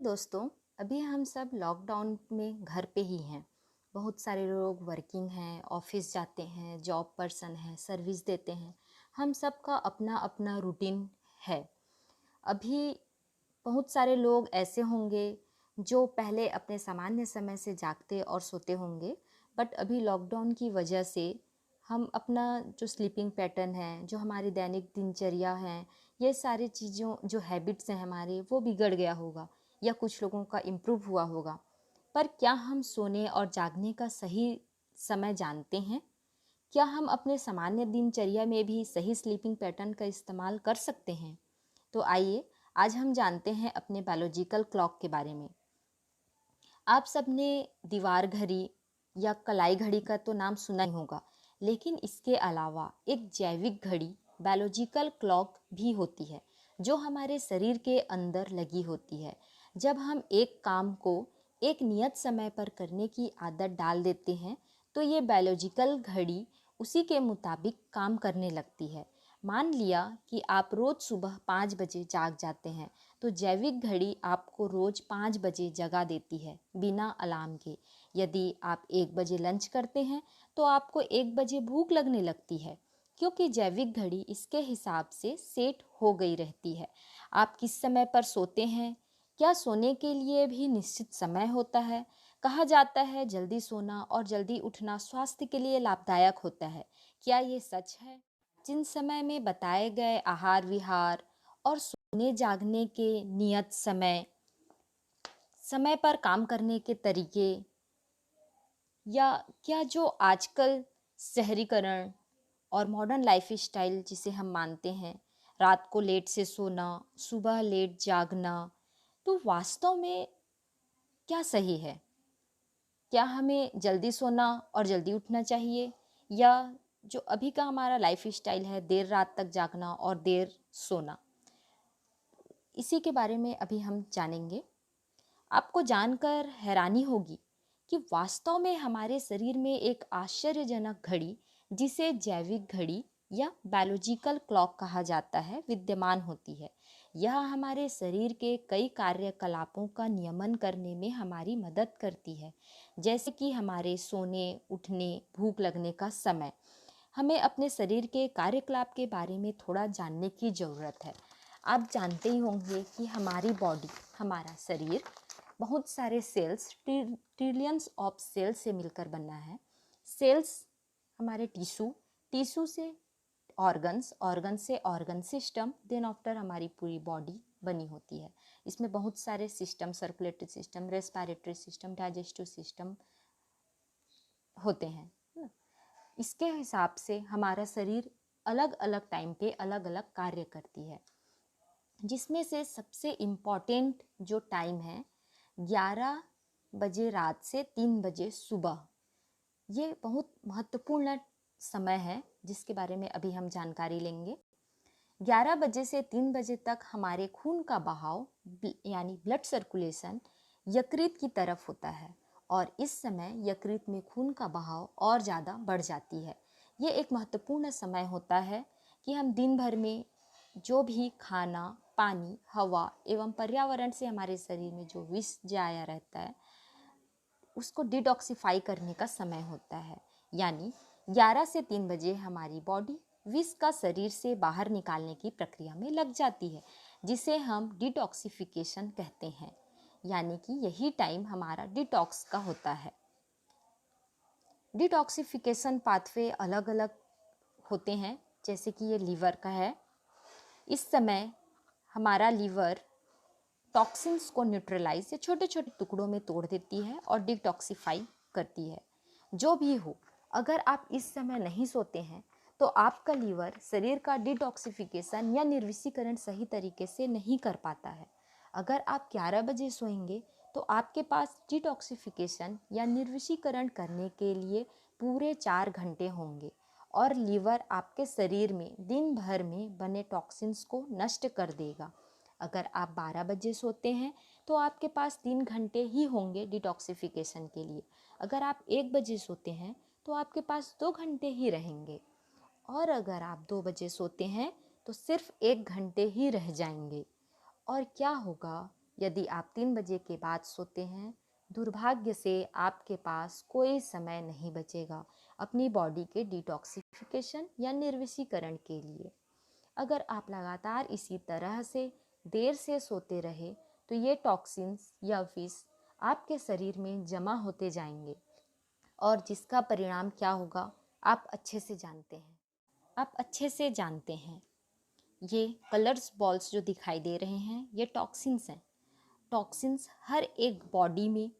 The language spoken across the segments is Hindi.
दोस्तों, अभी हम सब लॉकडाउन में घर पे ही हैं। बहुत सारे लोग वर्किंग हैं, ऑफिस जाते हैं, जॉब पर्सन हैं, सर्विस देते हैं। हम सब का अपना अपना रूटीन है। अभी बहुत सारे लोग ऐसे होंगे जो पहले अपने सामान्य समय से जागते और सोते होंगे, बट अभी लॉकडाउन की वजह से हम अपना जो स्लीपिंग पैटर्न है, जो हमारी दैनिक दिनचर्या है, ये सारी चीज़ों जो हैबिट्स हैं हमारे, वो बिगड़ गया होगा या कुछ लोगों का इम्प्रूव हुआ होगा। पर क्या हम सोने और जागने का सही समय जानते हैं? क्या हम अपने सामान्य दिनचर्या में भी सही स्लीपिंग पैटर्न का इस्तेमाल कर सकते हैं? तो आइए आज हम जानते हैं अपने बायोलॉजिकल क्लॉक के बारे में। आप सबने दीवार घड़ी या कलाई घड़ी का तो नाम सुना ही होगा, लेकिन इसके अलावा एक जैविक घड़ी बायोलॉजिकल क्लॉक भी होती है जो हमारे शरीर के अंदर लगी होती है। जब हम एक काम को एक नियत समय पर करने की आदत डाल देते हैं तो ये बायोलॉजिकल घड़ी उसी के मुताबिक काम करने लगती है। मान लिया कि आप रोज़ सुबह 5 बजे जाग जाते हैं, तो जैविक घड़ी आपको रोज़ 5 बजे जगा देती है बिना अलार्म के। यदि आप 1 बजे लंच करते हैं तो आपको 1 बजे भूख लगने लगती है, क्योंकि जैविक घड़ी इसके हिसाब से सेट हो गई रहती है। आप किस समय पर सोते हैं? क्या सोने के लिए भी निश्चित समय होता है? कहा जाता है जल्दी सोना और जल्दी उठना स्वास्थ्य के लिए लाभदायक होता है। क्या ये सच है? जिन समय में बताए गए आहार विहार और सोने जागने के नियत समय, समय पर काम करने के तरीके, या क्या जो आजकल शहरीकरण और मॉडर्न लाइफ स्टाइल जिसे हम मानते हैं, रात को लेट से सोना, सुबह लेट जागना, तो वास्तव में क्या सही है? क्या हमें जल्दी सोना और जल्दी उठना चाहिए, या जो अभी का हमारा लाइफ स्टाइल है देर रात तक जागना और देर सोना? इसी के बारे में अभी हम जानेंगे। आपको जानकर हैरानी होगी कि वास्तव में हमारे शरीर में एक आश्चर्यजनक घड़ी, जिसे जैविक घड़ी या बायोलॉजिकल क्लॉक कहा जाता है, विद्यमान होती है। यह हमारे शरीर के कई कार्यकलापों का नियमन करने में हमारी मदद करती है, जैसे कि हमारे सोने, उठने, भूख लगने का समय। हमें अपने शरीर के कार्यकलाप के बारे में थोड़ा जानने की ज़रूरत है। आप जानते ही होंगे कि हमारी बॉडी, हमारा शरीर बहुत सारे सेल्स, ट्रिलियंस ऑफ सेल्स से मिलकर बना है। सेल्स हमारे टिश्यू, टिश्यू से ऑर्गन्स, ऑर्गन से ऑर्गन सिस्टम, देन आफ्टर हमारी पूरी बॉडी बनी होती है। इसमें बहुत सारे system, circulatory system, respiratory system, digestive system होते हैं। इसके हिसाब से हमारा शरीर अलग अलग टाइम पे अलग अलग कार्य करती है, जिसमें से सबसे इम्पॉर्टेंट जो टाइम है 11 बजे रात से 3 बजे सुबह, ये बहुत महत्वपूर्ण समय है जिसके बारे में अभी हम जानकारी लेंगे। 11 बजे से 3 बजे तक हमारे खून का बहाव यानी ब्लड सर्कुलेशन यकृत की तरफ होता है, और इस समय यकृत में खून का बहाव और ज़्यादा बढ़ जाती है। ये एक महत्वपूर्ण समय होता है कि हम दिन भर में जो भी खाना, पानी, हवा एवं पर्यावरण से हमारे शरीर में जो विष जाया रहता है, उसको डिटॉक्सिफाई करने का समय होता है। यानी 11 से 3 बजे हमारी बॉडी विष का शरीर से बाहर निकालने की प्रक्रिया में लग जाती है, जिसे हम डिटॉक्सिफिकेशन कहते हैं। यानी कि यही टाइम हमारा डिटॉक्स का होता है। डिटॉक्सिफिकेशन पाथवे अलग अलग होते हैं, जैसे कि ये लीवर का है। इस समय हमारा लीवर टॉक्सिन्स को न्यूट्रलाइज या छोटे छोटे टुकड़ों में तोड़ देती है और डिटॉक्सिफाई करती है। जो भी हो, अगर आप इस समय नहीं सोते हैं तो आपका लीवर शरीर का डिटॉक्सिफिकेशन या निर्विषीकरण सही तरीके से नहीं कर पाता है। अगर आप 11 बजे सोएंगे तो आपके पास डिटॉक्सिफिकेशन या निर्विषीकरण करने के लिए पूरे 4 घंटे होंगे, और लीवर आपके शरीर में दिन भर में बने टॉक्सिन्स को नष्ट कर देगा। अगर आप 12 बजे सोते हैं तो आपके पास 3 घंटे ही होंगे डिटॉक्सिफिकेशन के लिए। अगर आप 1 बजे सोते हैं तो आपके पास 2 घंटे ही रहेंगे, और अगर आप 2 बजे सोते हैं तो सिर्फ 1 घंटे ही रह जाएंगे। और क्या होगा यदि आप 3 बजे के बाद सोते हैं, दुर्भाग्य से आपके पास कोई समय नहीं बचेगा अपनी बॉडी के डिटॉक्सिफिकेशन या निर्विषीकरण के लिए। अगर आप लगातार इसी तरह से देर से सोते रहे तो ये टॉक्सिन्स या विष आपके शरीर में जमा होते जाएंगे और जिसका परिणाम क्या होगा आप अच्छे से जानते हैं। ये कलर्स बॉल्स जो दिखाई दे रहे हैं ये टॉक्सिन्स हैं। टॉक्सिन्स हर एक बॉडी में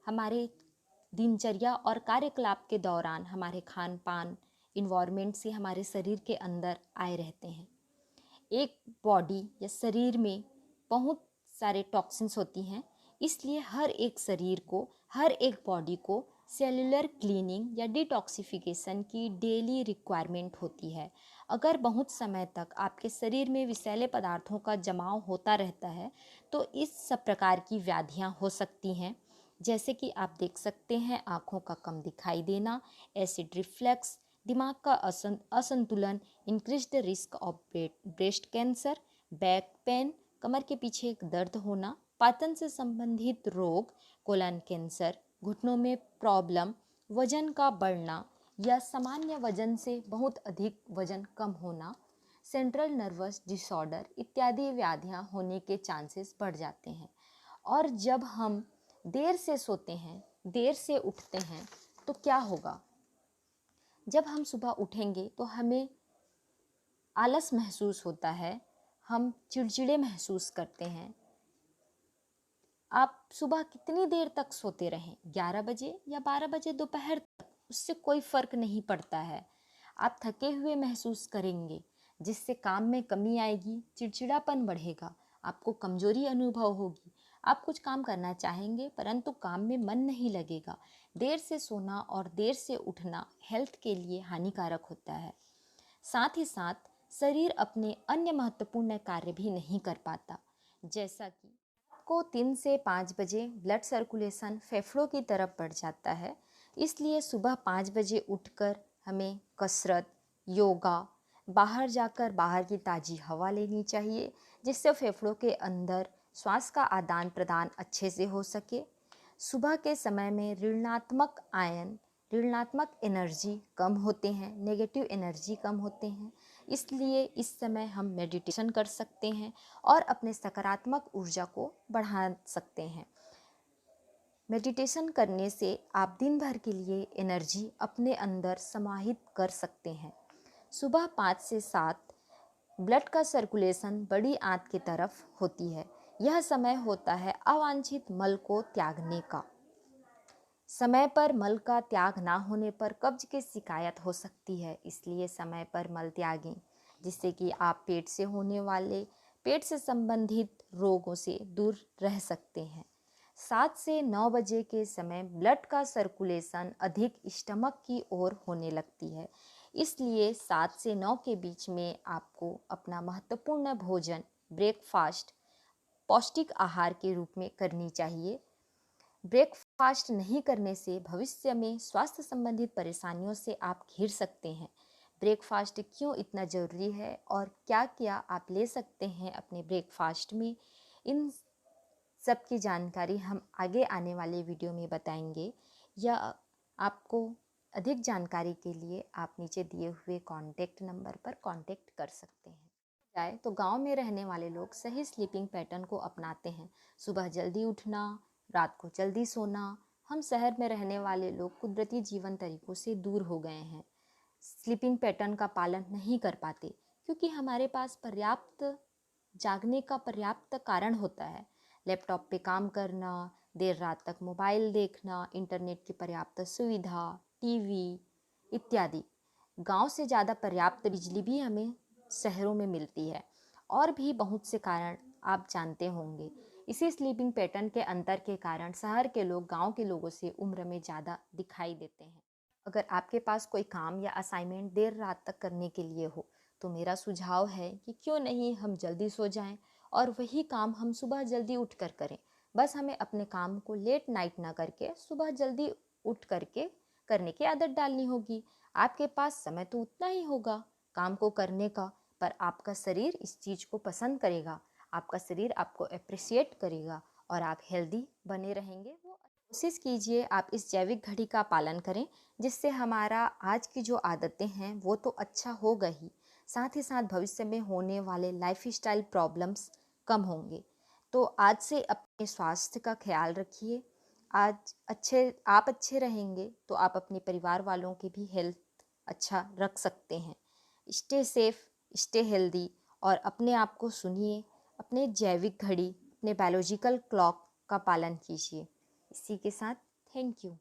हमारे दिनचर्या और कार्यकलाप के दौरान हमारे खान पान इन्वायरमेंट से हमारे शरीर के अंदर आए रहते हैं। एक बॉडी या शरीर में बहुत सारे टॉक्सिन्स होती हैं, इसलिए हर एक बॉडी को सेलुलर क्लीनिंग या डिटॉक्सिफिकेशन की डेली रिक्वायरमेंट होती है। अगर बहुत समय तक आपके शरीर में विषैले पदार्थों का जमाव होता रहता है तो इस सब प्रकार की व्याधियाँ हो सकती हैं, जैसे कि आप देख सकते हैं आँखों का कम दिखाई देना, एसिड रिफ्लक्स, दिमाग का असंतुलन, increased risk of breast cancer, back pain, कमर के पीछे एक दर्द होना, पाचन से संबंधित रोग, कोलन कैंसर, घुटनों में प्रॉब्लम, वजन का बढ़ना या सामान्य वजन से बहुत अधिक वजन कम होना, सेंट्रल नर्वस डिसऑर्डर इत्यादि व्याधियां होने के चांसेस बढ़ जाते हैं। और जब हम देर से सोते हैं, देर से उठते हैं तो क्या होगा? जब हम सुबह उठेंगे तो हमें आलस महसूस होता है, हम चिड़चिड़े महसूस करते हैं। आप सुबह कितनी देर तक सोते रहें, 11 बजे या 12 बजे दोपहर तक, उससे कोई फ़र्क नहीं पड़ता है। आप थके हुए महसूस करेंगे, जिससे काम में कमी आएगी, चिड़चिड़ापन बढ़ेगा, आपको कमजोरी अनुभव होगी। आप कुछ काम करना चाहेंगे परंतु काम में मन नहीं लगेगा। देर से सोना और देर से उठना हेल्थ के लिए हानिकारक होता है। साथ ही साथ शरीर अपने अन्य महत्वपूर्ण कार्य भी नहीं कर पाता, जैसा कि को 3 से 5 बजे ब्लड सर्कुलेशन फेफड़ों की तरफ बढ़ जाता है। इसलिए सुबह 5 बजे उठकर हमें कसरत, योगा, बाहर जाकर बाहर की ताज़ी हवा लेनी चाहिए, जिससे फेफड़ों के अंदर श्वास का आदान प्रदान अच्छे से हो सके। सुबह के समय में ऋणात्मक एनर्जी कम होते हैं, नेगेटिव एनर्जी कम होते हैं, इसलिए इस समय हम मेडिटेशन कर सकते हैं और अपने सकारात्मक ऊर्जा को बढ़ा सकते हैं। मेडिटेशन करने से आप दिन भर के लिए एनर्जी अपने अंदर समाहित कर सकते हैं। सुबह 5 से 7 ब्लड का सर्कुलेशन बड़ी आंत की तरफ होती है। यह समय होता है अवांछित मल को त्यागने का। समय पर मल का त्याग ना होने पर कब्ज की शिकायत हो सकती है, इसलिए समय पर मल त्यागें, जिससे कि आप पेट से संबंधित रोगों से दूर रह सकते हैं। 7 से 9 बजे के समय ब्लड का सर्कुलेशन अधिक स्टमक की ओर होने लगती है, इसलिए 7 से 9 के बीच में आपको अपना महत्वपूर्ण भोजन ब्रेकफास्ट पौष्टिक आहार के रूप में करनी चाहिए। ब्रेकफास्ट नहीं करने से भविष्य में स्वास्थ्य संबंधित परेशानियों से आप घिर सकते हैं। ब्रेकफास्ट क्यों इतना ज़रूरी है और क्या क्या आप ले सकते हैं अपने ब्रेकफास्ट में, इन सब की जानकारी हम आगे आने वाले वीडियो में बताएंगे। या आपको अधिक जानकारी के लिए आप नीचे दिए हुए कॉन्टैक्ट नंबर पर कॉन्टैक्ट कर सकते हैं। जाए तो गांव में रहने वाले लोग सही स्लीपिंग पैटर्न को अपनाते हैं, सुबह जल्दी उठना, रात को जल्दी सोना। हम शहर में रहने वाले लोग कुदरती जीवन तरीकों से दूर हो गए हैं, स्लीपिंग पैटर्न का पालन नहीं कर पाते, क्योंकि हमारे पास जागने का पर्याप्त कारण होता है। लैपटॉप पे काम करना, देर रात तक मोबाइल देखना, इंटरनेट की पर्याप्त सुविधा, टीवी इत्यादि। गांव से ज़्यादा पर्याप्त बिजली भी हमें शहरों में मिलती है, और भी बहुत से कारण आप जानते होंगे। इसी स्लीपिंग पैटर्न के अंतर के कारण शहर के लोग गांव के लोगों से उम्र में ज़्यादा दिखाई देते हैं। अगर आपके पास कोई काम या असाइनमेंट देर रात तक करने के लिए हो तो मेरा सुझाव है कि क्यों नहीं हम जल्दी सो जाएं और वही काम हम सुबह जल्दी उठ कर करें। बस हमें अपने काम को लेट नाइट ना करके सुबह जल्दी उठ करके करने की आदत डालनी होगी। आपके पास समय तो उतना ही होगा काम को करने का, पर आपका शरीर इस चीज़ को पसंद करेगा। आपका शरीर आपको अप्रिशिएट करेगा और आप हेल्दी बने रहेंगे। वो कोशिश कीजिए आप इस जैविक घड़ी का पालन करें, जिससे हमारा आज की जो आदतें हैं वो तो अच्छा होगा ही, साथ ही साथ भविष्य में होने वाले लाइफस्टाइल प्रॉब्लम्स कम होंगे। तो आज से अपने स्वास्थ्य का ख्याल रखिए। आज आप अच्छे रहेंगे तो आप अपने परिवार वालों की भी हेल्थ अच्छा रख सकते हैं। स्टे सेफ, स्टे हेल्दी और अपने आप को सुनिए, अपने जैविक घड़ी, अपने बायोलॉजिकल क्लॉक का पालन कीजिए। इसी के साथ थैंक यू।